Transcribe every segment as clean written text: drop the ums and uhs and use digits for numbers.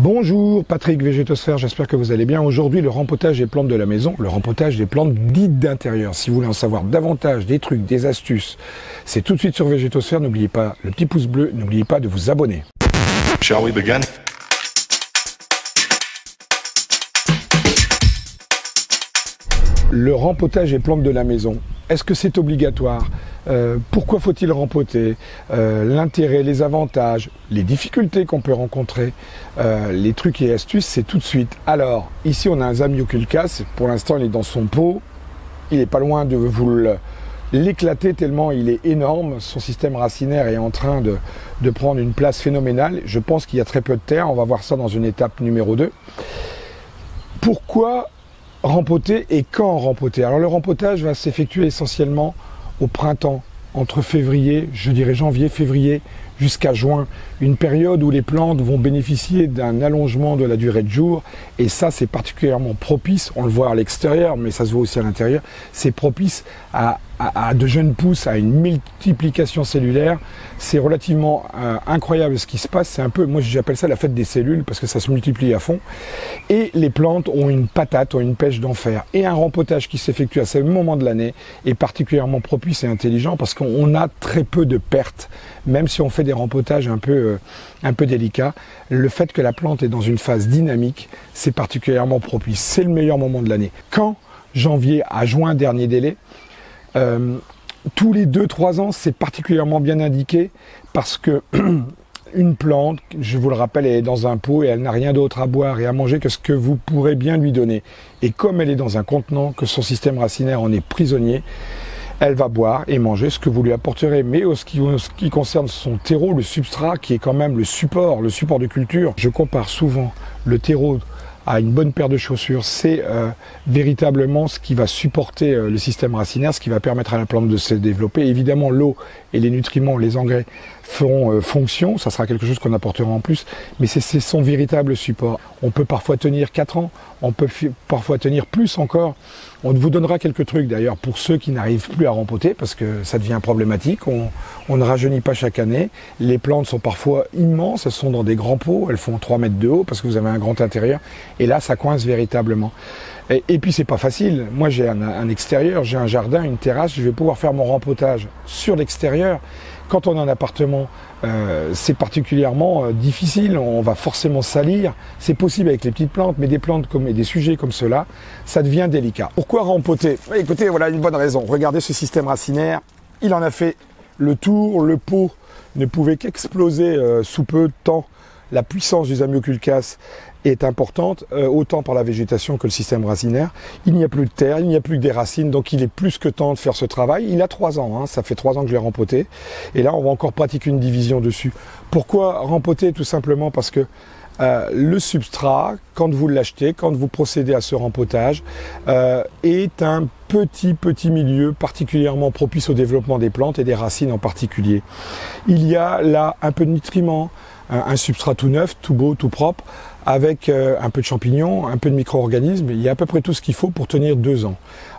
Bonjour, Patrick Végétosphère, j'espère que vous allez bien. Aujourd'hui, le rempotage des plantes de la maison, le rempotage des plantes dites d'intérieur. Si vous voulez en savoir davantage, des trucs, des astuces, c'est tout de suite sur Végétosphère. N'oubliez pas le petit pouce bleu, n'oubliez pas de vous abonner. Shall we begin? Le rempotage des plantes de la maison, est-ce que c'est obligatoire? Pourquoi faut-il rempoter? L'intérêt, les avantages, les difficultés qu'on peut rencontrer, les trucs et astuces, c'est tout de suite. Alors, ici on a un Zamioculcas, pour l'instant il est dans son pot, il n'est pas loin de vous l'éclater tellement il est énorme, son système racinaire est en train de prendre une place phénoménale. Je pense qu'il y a très peu de terre, on va voir ça dans une étape numéro 2. Pourquoi rempoter et quand rempoter? Alors le rempotage va s'effectuer essentiellement au printemps, entre février, je dirais janvier, février, jusqu'à juin, une période où les plantes vont bénéficier d'un allongement de la durée de jour, et ça c'est particulièrement propice, on le voit à l'extérieur, mais ça se voit aussi à l'intérieur, c'est propice à de jeunes pousses, à une multiplication cellulaire. C'est relativement incroyable ce qui se passe, c'est un peu, moi j'appelle ça la fête des cellules, parce que ça se multiplie à fond, et les plantes ont une patate, ont une pêche d'enfer, et un rempotage qui s'effectue à ce moment de l'année est particulièrement propice et intelligent, parce qu'on a très peu de pertes, même si on fait des rempotages un peu délicats. Le fait que la plante est dans une phase dynamique, c'est particulièrement propice, c'est le meilleur moment de l'année. Quand? Janvier à juin, dernier délai. Tous les 2-3 ans, c'est particulièrement bien indiqué, parce que une plante, je vous le rappelle, elle est dans un pot et elle n'a rien d'autre à boire et à manger que ce que vous pourrez bien lui donner. Et comme elle est dans un contenant, que son système racinaire en est prisonnier, elle va boire et manger ce que vous lui apporterez. Mais ce qui concerne son terreau, le substrat, qui est quand même le support de culture, je compare souvent le terreau à une bonne paire de chaussures. C'est véritablement ce qui va supporter le système racinaire, ce qui va permettre à la plante de se développer. Évidemment, l'eau et les nutriments, les engrais feront fonction, ça sera quelque chose qu'on apportera en plus, mais c'est son véritable support. On peut parfois tenir 4 ans, on peut parfois tenir plus encore. On vous donnera quelques trucs d'ailleurs pour ceux qui n'arrivent plus à rempoter, parce que ça devient problématique, on ne rajeunit pas chaque année. Les plantes sont parfois immenses, elles sont dans des grands pots, elles font 3 mètres de haut parce que vous avez un grand intérieur, et là ça coince véritablement. Et puis c'est pas facile, moi j'ai un extérieur, j'ai un jardin, une terrasse, je vais pouvoir faire mon rempotage sur l'extérieur. Quand on est en appartement, c'est particulièrement difficile, on va forcément salir. C'est possible avec les petites plantes, mais des plantes et des sujets comme ceux-là, ça devient délicat. Pourquoi rempoter? Écoutez, voilà une bonne raison. Regardez ce système racinaire, il en a fait le tour, le pot ne pouvait qu'exploser sous peu de temps. La puissance du Zamioculcas est importante, autant par la végétation que le système racinaire. Il n'y a plus de terre, il n'y a plus que des racines, donc il est plus que temps de faire ce travail. Il a 3 ans, hein, ça fait 3 ans que je l'ai rempoté, et là on va encore pratiquer une division dessus. Pourquoi rempoter? Tout simplement parce que le substrat, quand vous l'achetez, quand vous procédez à ce rempotage, est un petit milieu particulièrement propice au développement des plantes et des racines en particulier. Il y a là un peu de nutriments, un substrat tout neuf, tout beau, tout propre, avec un peu de champignons, un peu de micro-organismes. Il y a à peu près tout ce qu'il faut pour tenir 2 ans.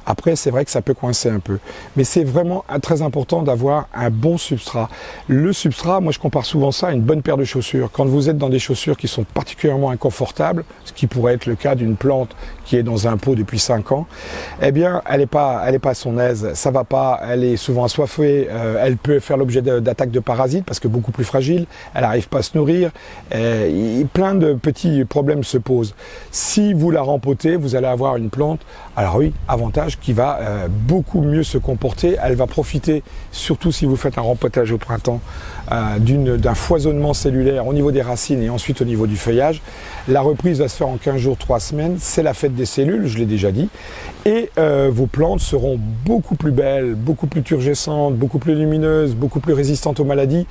Après, c'est vrai que ça peut coincer un peu. Mais c'est vraiment très important d'avoir un bon substrat. Le substrat, moi je compare souvent ça à une bonne paire de chaussures. Quand vous êtes dans des chaussures qui sont particulièrement inconfortables, ce qui pourrait être le cas d'une plante qui est dans un pot depuis 5 ans, eh bien, elle n'est pas à son aise, ça va pas, elle est souvent assoiffée, elle peut faire l'objet d'attaques de parasites parce que beaucoup plus fragile, elle n'arrive pas à se nourrir, plein de petits problèmes se posent. Si vous la rempotez, vous allez avoir une plante, alors oui, avantage, qui va beaucoup mieux se comporter. Elle va profiter, surtout si vous faites un rempotage au printemps, d'un foisonnement cellulaire au niveau des racines et ensuite au niveau du feuillage. La reprise va se faire en 15 jours, 3 semaines. C'est la fête des cellules, je l'ai déjà dit. Et vos plantes seront beaucoup plus belles, beaucoup plus turgescentes, beaucoup plus lumineuses, beaucoup plus résistantes aux maladies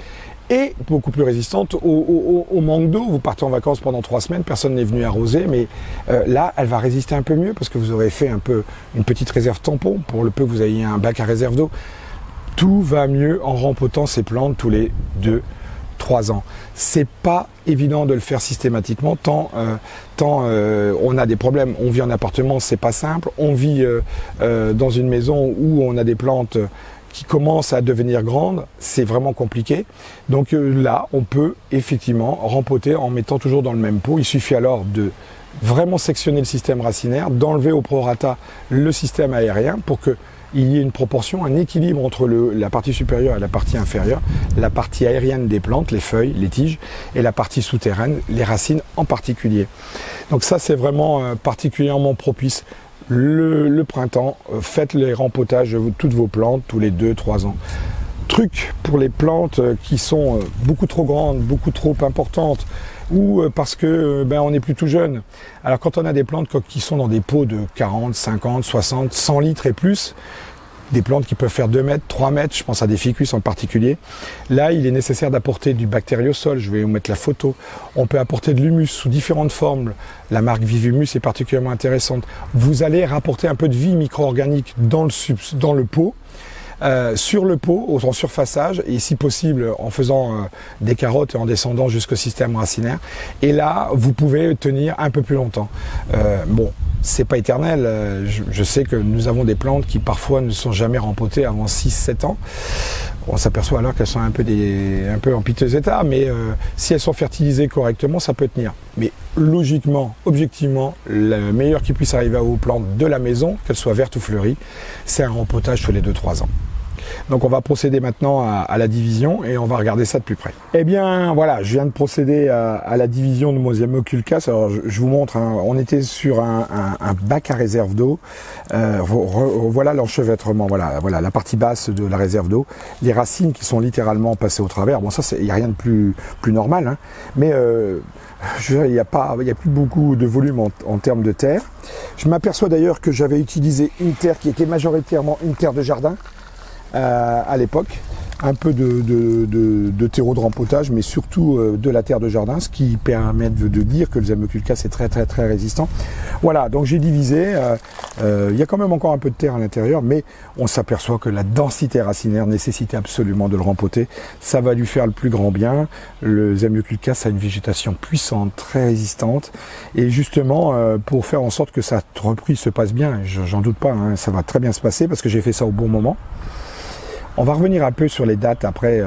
et beaucoup plus résistante au manque d'eau. Vous partez en vacances pendant 3 semaines, personne n'est venu arroser, mais là, elle va résister un peu mieux parce que vous aurez fait un peu une petite réserve tampon pour le peu que vous ayez un bac à réserve d'eau. Tout va mieux en rempotant ces plantes tous les 2-3 ans. C'est pas évident de le faire systématiquement tant on a des problèmes. On vit en appartement, c'est pas simple. On vit dans une maison où on a des plantes qui commence à devenir grande, c'est vraiment compliqué. Donc là, on peut effectivement rempoter en mettant toujours dans le même pot. Il suffit alors de vraiment sectionner le système racinaire, d'enlever au prorata le système aérien pour qu'il y ait une proportion, un équilibre entre la partie supérieure et la partie inférieure, la partie aérienne des plantes, les feuilles, les tiges, et la partie souterraine, les racines en particulier. Donc ça, c'est vraiment particulièrement propice. Le printemps, faites les rempotages de toutes vos plantes tous les 2-3 ans. Truc pour les plantes qui sont beaucoup trop grandes, beaucoup trop importantes, ou parce que on est plutôt jeune. Alors quand on a des plantes qui sont dans des pots de 40, 50, 60, 100 litres et plus, des plantes qui peuvent faire 2 mètres, 3 mètres, je pense à des ficus en particulier, là il est nécessaire d'apporter du bactériosol, je vais vous mettre la photo. On peut apporter de l'humus sous différentes formes, la marque Vivumus est particulièrement intéressante. Vous allez rapporter un peu de vie micro-organique dans le pot, sur le pot, en surfaçage, et si possible en faisant des carottes et en descendant jusqu'au système racinaire. Et là, vous pouvez tenir un peu plus longtemps. Bon, c'est pas éternel. Je sais que nous avons des plantes qui parfois ne sont jamais rempotées avant 6-7 ans. On s'aperçoit alors qu'elles sont un peu en piteux état, mais si elles sont fertilisées correctement, ça peut tenir. Mais logiquement, objectivement, le meilleur qui puisse arriver à vos plantes de la maison, qu'elles soient vertes ou fleuries, c'est un rempotage tous les 2-3 ans. Donc on va procéder maintenant à la division et on va regarder ça de plus près. Eh bien voilà, je viens de procéder à la division de mon Zamioculcas. Alors je vous montre, hein, on était sur un bac à réserve d'eau. Voilà l'enchevêtrement, voilà la partie basse de la réserve d'eau. Les racines qui sont littéralement passées au travers. Bon ça, il n'y a rien de plus normal, hein, mais il n'y a plus beaucoup de volume en termes de terre. Je m'aperçois d'ailleurs que j'avais utilisé une terre qui était majoritairement une terre de jardin. À l'époque, un peu de terreau de rempotage, mais surtout de la terre de jardin, ce qui permet de dire que le Zamioculcas est très résistant. Voilà, donc j'ai divisé, il y a quand même encore un peu de terre à l'intérieur, mais on s'aperçoit que la densité racinaire nécessitait absolument de le rempoter. Ça va lui faire le plus grand bien. Le Zamioculcas a une végétation puissante, très résistante, et justement, pour faire en sorte que sa reprise se passe bien, j'en doute pas, hein, ça va très bien se passer, parce que j'ai fait ça au bon moment. On va revenir un peu sur les dates après,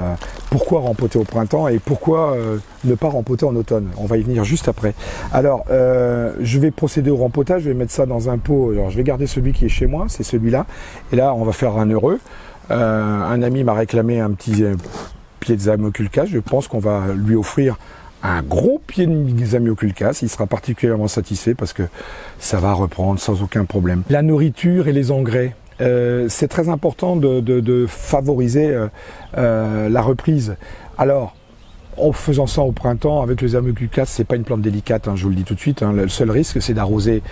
pourquoi rempoter au printemps et pourquoi ne pas rempoter en automne. On va y venir juste après. Alors, je vais procéder au rempotage, je vais mettre ça dans un pot. Alors, je vais garder celui qui est chez moi, c'est celui-là. Et là, on va faire un heureux. Un ami m'a réclamé un petit pied de Zamioculcas. Je pense qu'on va lui offrir un gros pied de Zamioculcas. Il sera particulièrement satisfait parce que ça va reprendre sans aucun problème. La nourriture et les engrais. C'est très important de favoriser la reprise. Alors, en faisant ça au printemps, avec le Zamioculcas, c'est pas une plante délicate, hein, je vous le dis tout de suite. Hein, le seul risque, c'est d'arroser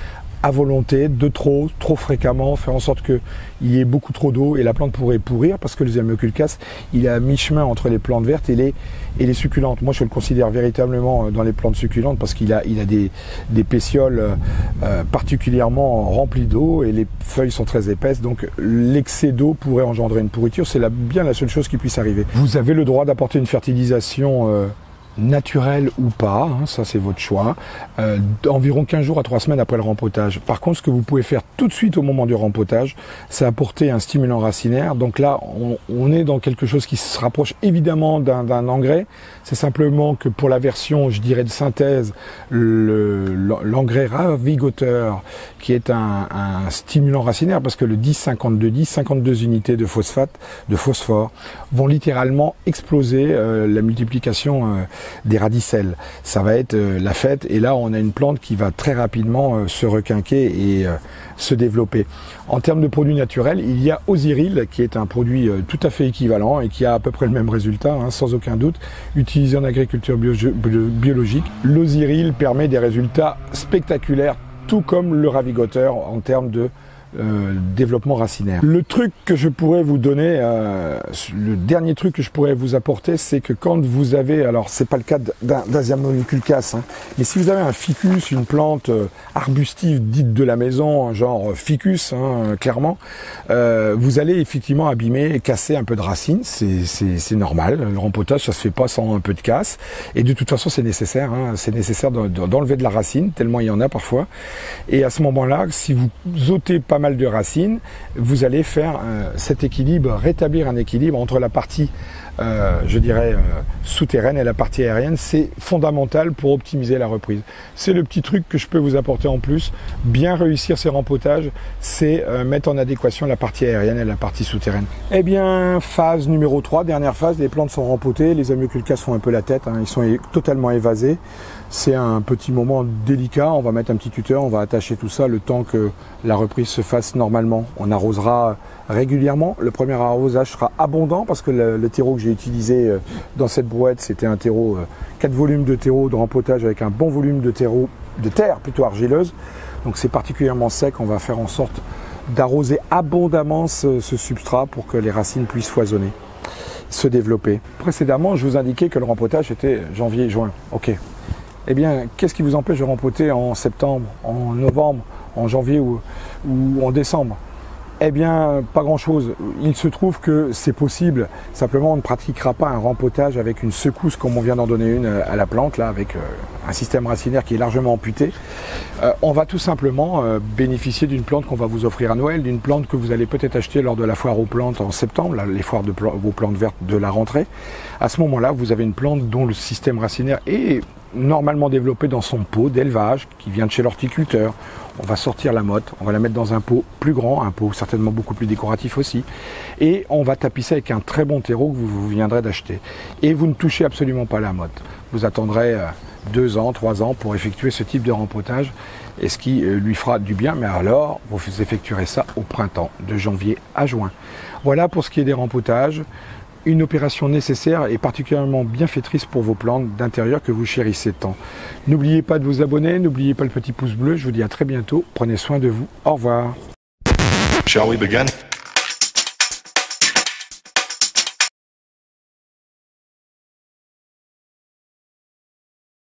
à volonté, de trop fréquemment, faire en sorte qu'il y ait beaucoup trop d'eau et la plante pourrait pourrir parce que le Zamioculcas, il est à mi-chemin entre les plantes vertes et les succulentes. Moi, je le considère véritablement dans les plantes succulentes parce qu'il a des pétioles particulièrement remplies d'eau et les feuilles sont très épaisses. Donc, l'excès d'eau pourrait engendrer une pourriture. C'est bien la seule chose qui puisse arriver. Vous avez le droit d'apporter une fertilisation naturel ou pas, hein, ça c'est votre choix, environ 15 jours à 3 semaines après le rempotage. Par contre, ce que vous pouvez faire tout de suite au moment du rempotage, c'est apporter un stimulant racinaire. Donc là, on est dans quelque chose qui se rapproche évidemment d'un engrais. C'est simplement que pour la version, je dirais, de synthèse, l'engrais ravigoteur, qui est un stimulant racinaire, parce que le 10-52-10, 52 unités de phosphore, vont littéralement exploser la multiplication des radicelles. Ça va être la fête et là on a une plante qui va très rapidement se requinquer et se développer. En termes de produits naturels, il y a Ozyril qui est un produit tout à fait équivalent et qui a à peu près le même résultat, hein, sans aucun doute, utilisé en agriculture biologique. L'Ozyril permet des résultats spectaculaires, tout comme le ravigoteur en termes de développement racinaire. Le truc que je pourrais vous donner, le dernier truc que je pourrais vous apporter, c'est que quand vous avez, alors c'est pas le cas d'un Zamioculcas, hein, mais si vous avez un ficus, une plante arbustive dite de la maison, genre ficus, hein, clairement, vous allez effectivement abîmer et casser un peu de racines, c'est normal, le rempotage ça se fait pas sans un peu de casse, et de toute façon c'est nécessaire, hein, c'est nécessaire d'enlever de la racine, tellement il y en a parfois, et à ce moment-là, si vous ôtez pas pas mal de racines, vous allez faire cet équilibre, rétablir un équilibre entre la partie je dirais souterraine et la partie aérienne. C'est fondamental pour optimiser la reprise. C'est le petit truc que je peux vous apporter en plus. Bien réussir ces rempotages, c'est mettre en adéquation la partie aérienne et la partie souterraine. Eh bien, phase numéro 3, dernière phase, les plantes sont rempotées, les amioculcas font un peu la tête, ils sont totalement évasés. C'est un petit moment délicat, on va mettre un petit tuteur, on va attacher tout ça le temps que la reprise se fasse normalement. On arrosera régulièrement, le premier arrosage sera abondant parce que le terreau que j'ai utilisé dans cette brouette, c'était un terreau, 4 volumes de terreau de rempotage avec un bon volume de terre plutôt argileuse. Donc c'est particulièrement sec, on va faire en sorte d'arroser abondamment ce substrat pour que les racines puissent foisonner, se développer. Précédemment, je vous indiquais que le rempotage était janvier-juin. Ok. Eh bien, qu'est-ce qui vous empêche de rempoter en septembre, en novembre, en janvier ou en décembre? Eh bien, pas grand-chose. Il se trouve que c'est possible. Simplement, on ne pratiquera pas un rempotage avec une secousse comme on vient d'en donner une à la plante, là, avec un système racinaire qui est largement amputé. On va tout simplement bénéficier d'une plante qu'on va vous offrir à Noël, d'une plante que vous allez peut-être acheter lors de la foire aux plantes en septembre, les foires aux plantes vertes de la rentrée. À ce moment-là, vous avez une plante dont le système racinaire est normalement développé dans son pot d'élevage qui vient de chez l'horticulteur. On va sortir la motte, on va la mettre dans un pot plus grand, un pot certainement beaucoup plus décoratif aussi, et on va tapisser avec un très bon terreau que vous viendrez d'acheter. Et vous ne touchez absolument pas la motte. Vous attendrez 2 ans, 3 ans pour effectuer ce type de rempotage, et ce qui lui fera du bien, mais alors vous effectuerez ça au printemps, de janvier à juin. Voilà pour ce qui est des rempotages. Une opération nécessaire et particulièrement bienfaitrice pour vos plantes d'intérieur que vous chérissez tant. N'oubliez pas de vous abonner, n'oubliez pas le petit pouce bleu. Je vous dis à très bientôt. Prenez soin de vous. Au revoir. Shall we begin?